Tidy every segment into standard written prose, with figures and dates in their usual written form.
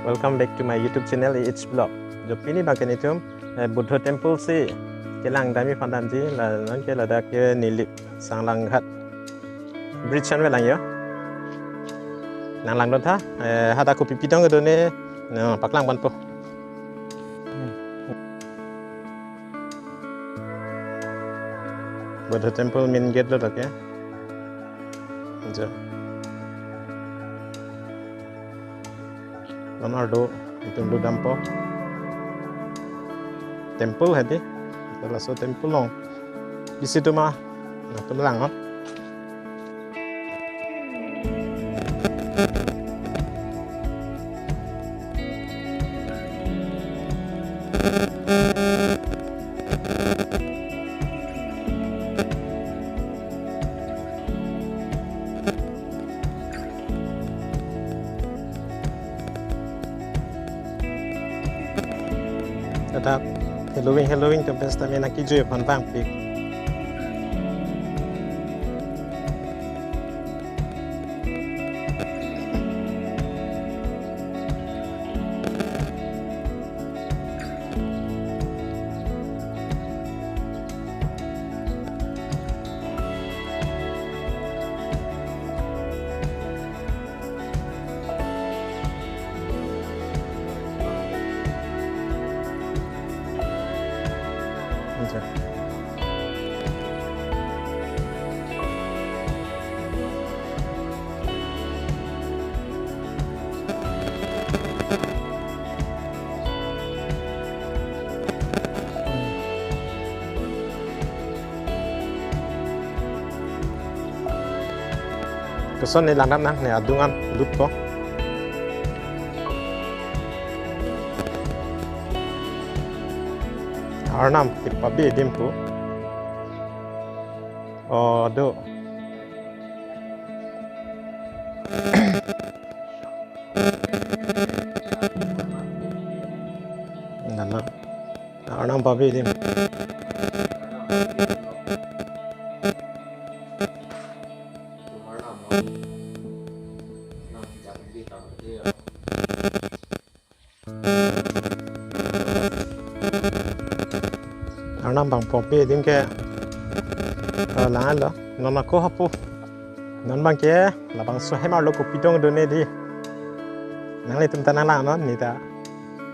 Welcome back to my YouTube channel It's Blog. Job ini bagian itu Buddha Temple si kelang dami pandam ji la nanti ada ke nilip sanglang hat bridge an welang yo. Nang lang don tha hat aku pipi dong do ne paklang ban po. Buddha Temple main gate lo tak ya. Jo. Leonardo itu dulu dampo temple hati kalau so temple long di situ mah nah pemelang kan tetap Halloween tu pesta mina kijo pan bang pik keson ni langam nang ni adungan lut ko arnam tipabi dimpu oh do nana arnam babi dim Arnam bang popi dim ke langan lo non aku hapu non bang ke la bang so hemar lo ko pitong do ne di nang le tum tanang lang non ni ta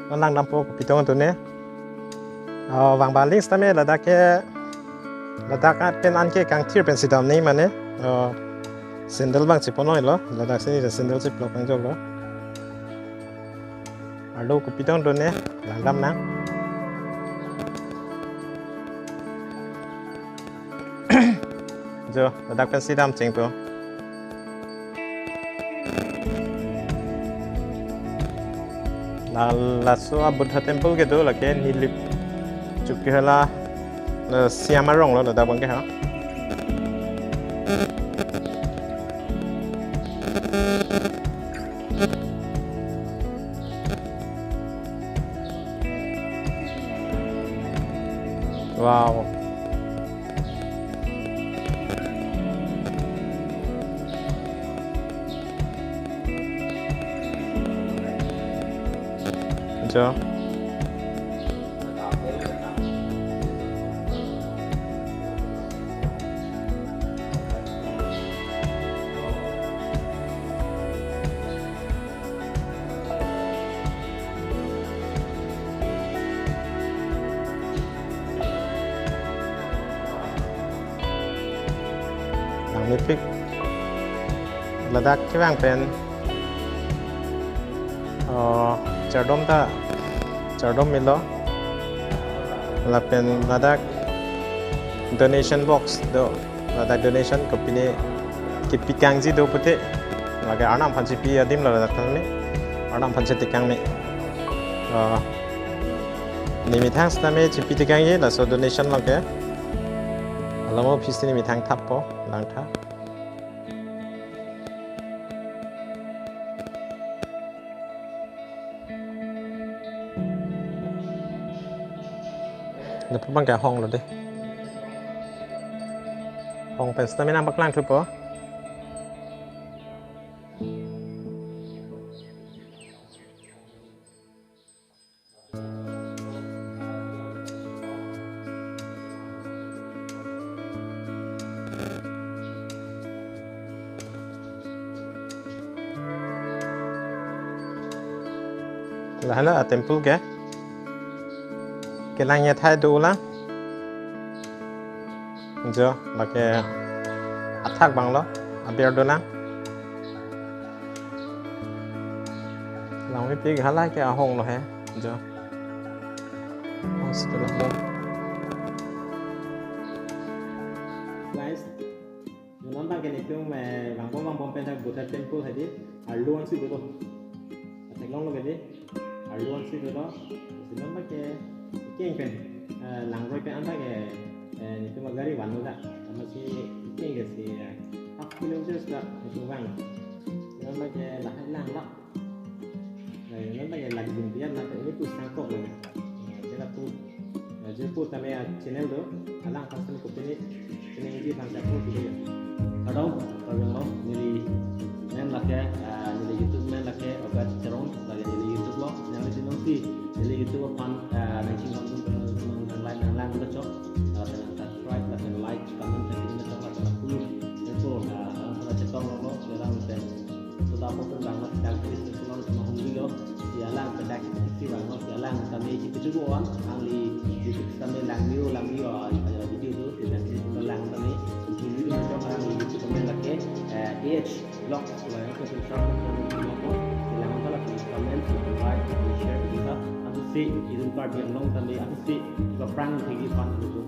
non lang dam po ko pitong do ne wang ba links tame la da ke la da ka pen an ke kang tir pen sidam ni mane sandal bang chiponoi lo la da sini sandal chip lo kang jog lo alo ko pitong do ne lang dam nang jo dak pen sidam ching po la so Buddha Temple ke do la ke nilip chukki hala siama rong lo da bang ke ha wow jo lang mipik ladak ke bang pen chardom milo la pen ladak donation box do ladak donation ko pine ki pikang ji do pute laga anam phanchi pi adim la ladak thang ni anam phanchi tikang ni ni mi thang sta me chi pi tikang ye la so donation la ke alamo phis ni mi thang thap po lang tha Lepas bang ke hong lo deh. Hong pen stamina baklang tu po. là temple cái làng nhà thay đồ là giờ là cái attack bằng đó abir đồ làng lòng cái tiếng hả lại cái hông rồi hả giờ setelah guys nonton cái này chung mà bang bom pen buat temple tadi aluan sih itu teklong lo gede aluan sih itu sebelum pakai keng pen langgoi pen anda ke itu magari wanu dah masih keng ke si 4 kilometer sudah itu bang sebelum pakai lang lah nó bây giờ là dùng tiếng là cái tu sang cộng này thế là tu giờ tu ta mới channel đó lang phát sinh của cái channel gì bằng cái tu thì ở đâu ở đâu như nên là cái như YouTube nên là cái ở cái channel là cái YouTube đó nên là cái nó gì như YouTube fan đang chỉ ngon lang nó chốt là subscribe là like comment thì nó chốt là follow nên tu là sẽ con nó sẽ làm cái sudah pun banget dan Kristen selalu sama video jalan pedak si banget jalan kami itu juga ahli YouTube kami lang video video tu dan si lang kami video macam ahli YouTube kami lagi blog supaya aku subscribe dan like lang kalau comment like share juga aku sih itu part yang long kami aku sih juga prank pergi fun gitu